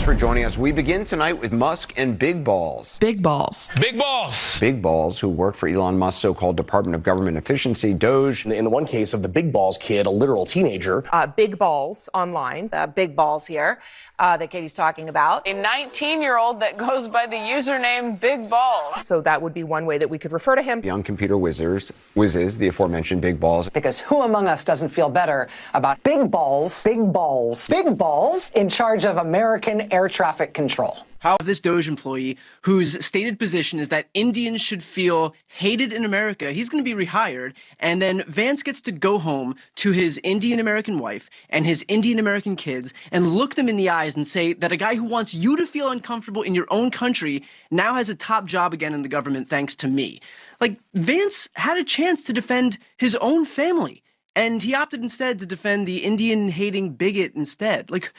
for joining us. We begin tonight with Musk and Big Balls. Big Balls. Big Balls. Big Balls, who work for Elon Musk's so-called Department of Government Efficiency, DOGE. In the one case of the Big Balls kid, a literal teenager. Big Balls online, Big Balls here that Katie's talking about. A 19-year-old that goes by the username Big Balls. So that would be one way that we could refer to him. Young computer whizzes, the aforementioned Big Balls. Because who among us doesn't feel better about big balls in charge of American air traffic control? How this DOGE employee, whose stated position is that Indians should feel hated in America, he's going to be rehired, and then Vance gets to go home to his Indian American wife and his Indian American kids and look them in the eyes and say that a guy who wants you to feel uncomfortable in your own country now has a top job again in the government thanks to me. Like, Vance had a chance to defend his own family, and he opted instead to defend the Indian-hating bigot instead. Like,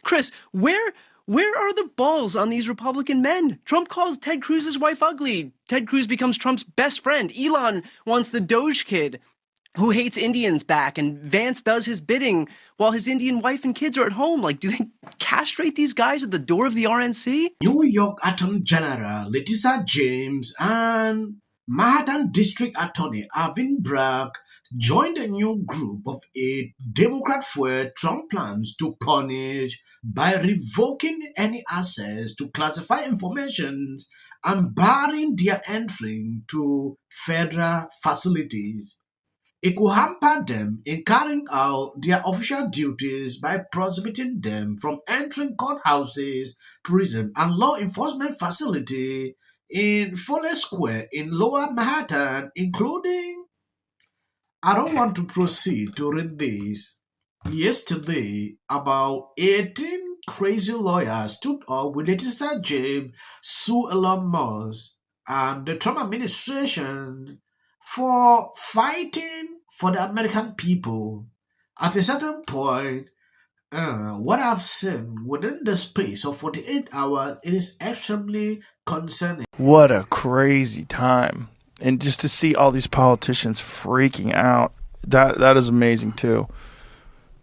Chris, where are the balls on these Republican men? Trump calls Ted Cruz's wife ugly. Ted Cruz becomes Trump's best friend. Elon wants the DOGE kid who hates Indians back, and Vance does his bidding while his Indian wife and kids are at home. Like, do they castrate these guys at the door of the RNC? New York Attorney General Letitia James and Manhattan District Attorney Alvin Bragg joined a new group of 8 Democrat-fueled Trump plans to punish by revoking any access to classified information and barring their entry to federal facilities. It could hamper them in carrying out their official duties by prohibiting them from entering courthouses, prison, and law enforcement facilities in Foley Square in Lower Manhattan, including... I don't want to proceed to read this. Yesterday, about 18 crazy lawyers stood up with Letitia James, sue Elon Musk, and the Trump administration for fighting for the American people. At a certain point, what I've seen within the space of 48 hours, it is extremely concerning. What a crazy time. And just to see all these politicians freaking out, that is amazing too.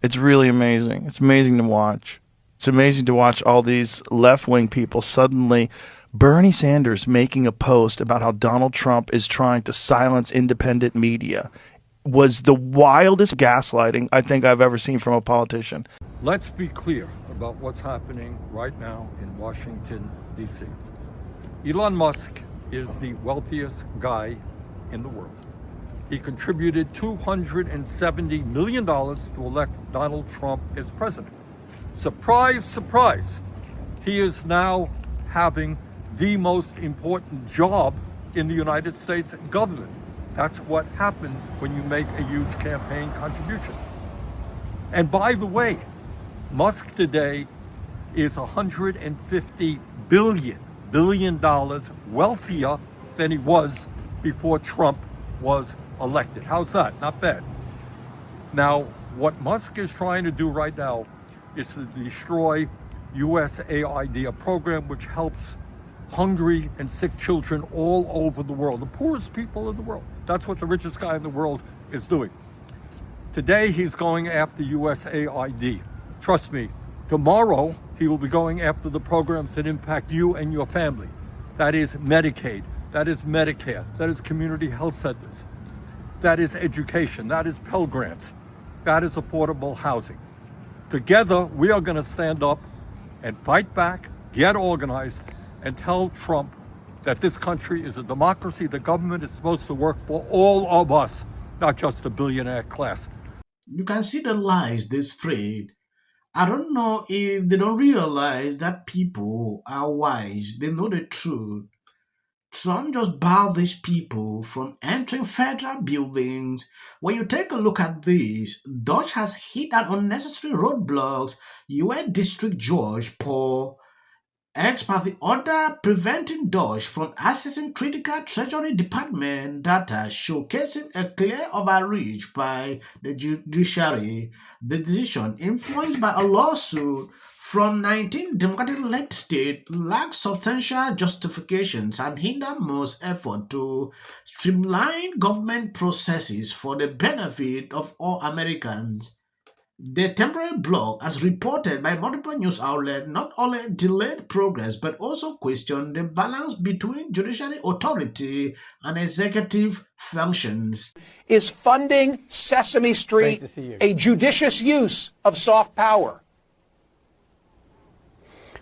It's really amazing. It's amazing to watch. It's amazing to watch all these left-wing people suddenly. Bernie Sanders making a post about how Donald Trump is trying to silence independent media was the wildest gaslighting I think I've ever seen from a politician. Let's be clear about what's happening right now in Washington, D.C. Elon Musk is the wealthiest guy in the world. He contributed $270 million to elect Donald Trump as president. Surprise, surprise. He is now having the most important job in the United States government. That's what happens when you make a huge campaign contribution. And by the way, Musk today is $150 billion wealthier than he was before Trump was elected. How's that? Not bad. Now, what Musk is trying to do right now is to destroy USAID, a program which helps hungry and sick children all over the world, the poorest people in the world. That's what the richest guy in the world is doing. Today, he's going after USAID. Trust me, tomorrow, he will be going after the programs that impact you and your family. That is Medicaid, that is Medicare, that is community health centers, that is education, that is Pell Grants, that is affordable housing. Together, we are going to stand up and fight back, get organized, and tell Trump that this country is a democracy. The government is supposed to work for all of us, not just the billionaire class. You can see the lies they spread. I don't know if they don't realize that people are wise. They know the truth. Trump just barred these people from entering federal buildings. When you take a look at this, DOGE has hit an unnecessary roadblocks. U.S. District Judge Paul expert the order preventing DOGE from accessing critical Treasury Department data showcasing a clear overreach by the judiciary. The decision, influenced by a lawsuit from 19 Democratic-led states, lacks substantial justifications and hinder most effort to streamline government processes for the benefit of all Americans. The temporary block, as reported by multiple news outlets, not only delayed progress but also questioned the balance between judicial authority and executive functions. Is funding Sesame Street a judicious use of soft power?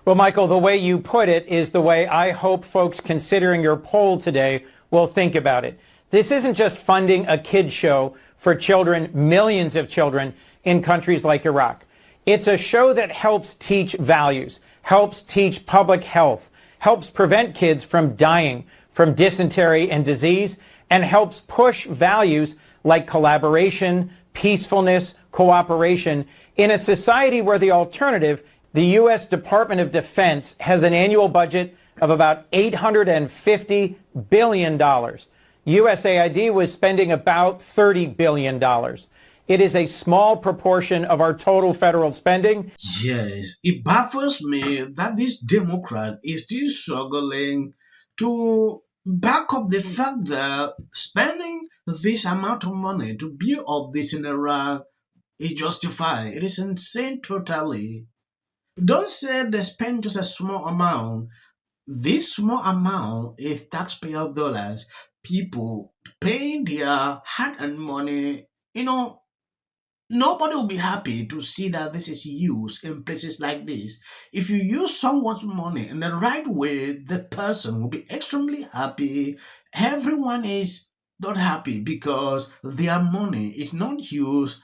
Well, Michael, the way you put it is the way I hope folks considering your poll today will think about it. This isn't just funding a kids show for children, millions of children in countries like Iraq. It's a show that helps teach values, helps teach public health, helps prevent kids from dying from dysentery and disease, and helps push values like collaboration, peacefulness, cooperation in a society where the alternative, the U.S. Department of Defense, has an annual budget of about $850 billion. USAID was spending about $30 billion. It is a small proportion of our total federal spending. Yes, it baffles me that this Democrat is still struggling to back up the fact that spending this amount of money to build up this in Iraq is justified. It is insane totally. Don't say they spend just a small amount. This small amount is taxpayer dollars, people paying their hard-earned money. Nobody will be happy to see that this is used in places like this. If you use someone's money in the right way, the person will be extremely happy. Everyone is not happy because their money is not used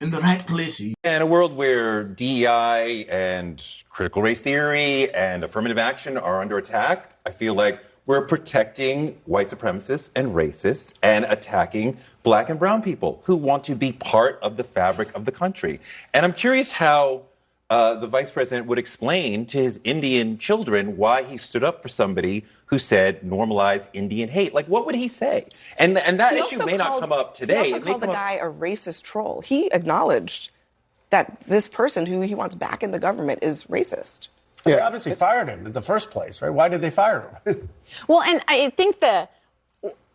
in the right places. In a world where DEI and critical race theory and affirmative action are under attack, I feel like we're protecting white supremacists and racists and attacking black and brown people who want to be part of the fabric of the country. And I'm curious how the vice president would explain to his Indian children why he stood up for somebody who said normalize Indian hate. Like, what would he say? And that issue may not come up today. He also called the guy a racist troll. He acknowledged that this person who he wants back in the government is racist. They obviously fired him in the first place, right? Why did they fire him? Well, and I think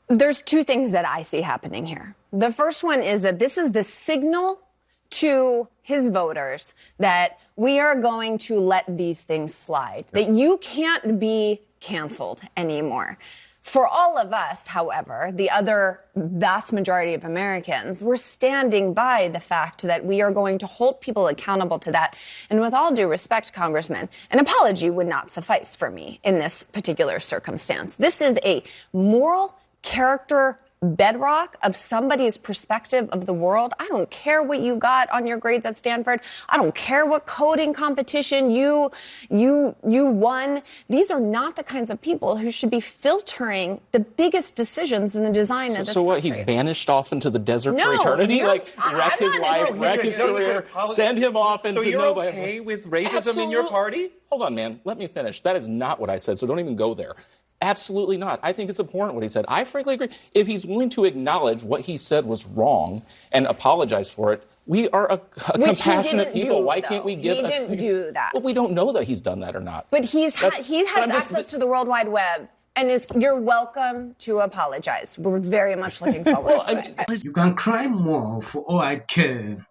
there's two things that I see happening here. The first one is that this is the signal to his voters that we are going to let these things slide, that you can't be canceled anymore. For all of us, however, the other vast majority of Americans, we're standing by the fact that we are going to hold people accountable to that. And with all due respect, Congressman, an apology would not suffice for me in this particular circumstance. This is a moral character bedrock of somebody's perspective of the world. I don't care what you got on your grades at Stanford. I don't care what coding competition you won. These are not the kinds of people who should be filtering the biggest decisions in the design of this So what, country. he's banished off into the desert for eternity? Like, wreck his life, wreck his career, send him off into nowhere. So you're okay with racism in your party? Hold on, man. Let me finish. That is not what I said, so don't even go there. Absolutely not. I think it's abhorrent what he said. I frankly agree. If he's willing to acknowledge what he said was wrong and apologize for it, we are a compassionate people. Why can't we give? He didn't do that. Well, we don't know that he's done that or not. But he has access to the World Wide Web, and you're welcome to apologize. We're very much looking forward to it. You can cry more for all I care.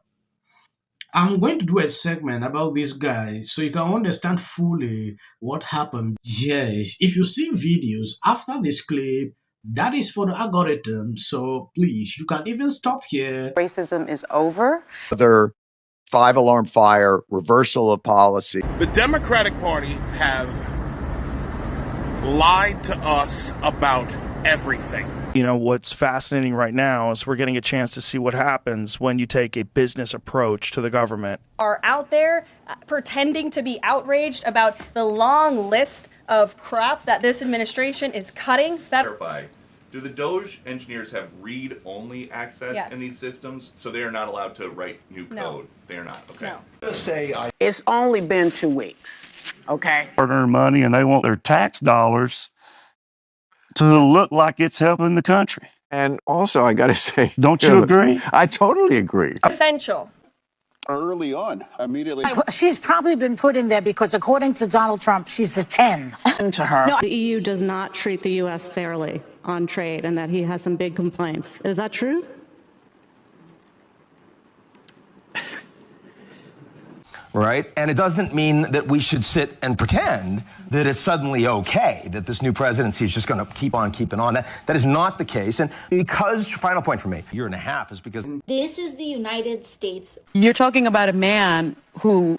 I'm going to do a segment about this guy so you can understand fully what happened. Yes, if you see videos after this clip, that is for the algorithm. So please, you can even stop here. Racism is over. Other 5-alarm fire, reversal of policy. The Democratic Party have lied to us about everything. You know, what's fascinating right now is we're getting a chance to see what happens when you take a business approach to the government. Are out there pretending to be outraged about the long list of crap that this administration is cutting. Clarify. Do the DOGE engineers have read-only access in these systems? So they are not allowed to write new code? No. They are not? Okay. No. It's only been 2 weeks, okay? Earn money and they want their tax dollars to look like it's helping the country. And also, I got to say, don't you agree? I totally agree. Essential. Early on, immediately. She's probably been put in there because, according to Donald Trump, she's a 10. To her. No. The EU does not treat the U.S. fairly on trade and that he has some big complaints. Is that true? right? And it doesn't mean that we should sit and pretend that it's suddenly okay, that this new presidency is just going to keep on keeping on. That is not the case. And because, final point for me, a year and a half is because... This is the United States. You're talking about a man who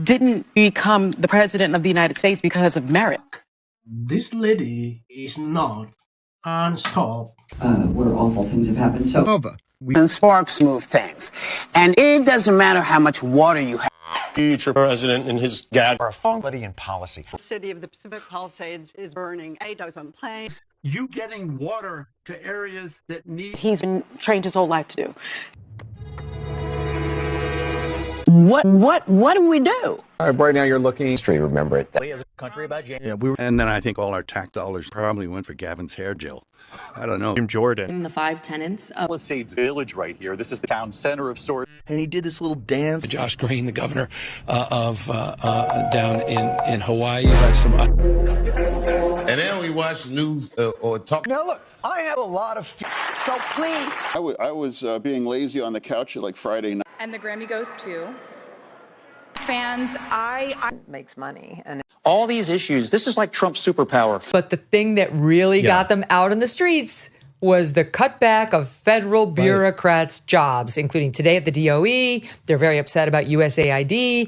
didn't become the president of the United States because of merit. This lady is not unstopped. Where awful things have happened. So over. And sparks move things. And it doesn't matter how much water you have. Future president and his gag are somebody in policy. The city of the Pacific Palisades is burning. A dozen planes. You getting water to areas that need... He's been trained his whole life to do. What do we do? Right now you're looking straight, remember it. As a country about James. Yeah, and then I think all our tax dollars probably went for Gavin's hair gel. I don't know. Jordan. In the 5 tenants of Palisades Village right here. This is the town center of sorts. And he did this little dance. Josh Green, the governor of down in Hawaii. And then we watch the news or talk. Now look, I have a lot of... So please. I was being lazy on the couch at like Friday night. And the Grammy goes to fans. Makes money. And all these issues, this is like Trump's superpower. But the thing that really got them out in the streets was the cutback of federal bureaucrats' jobs, including today at the DOE. They're very upset about USAID.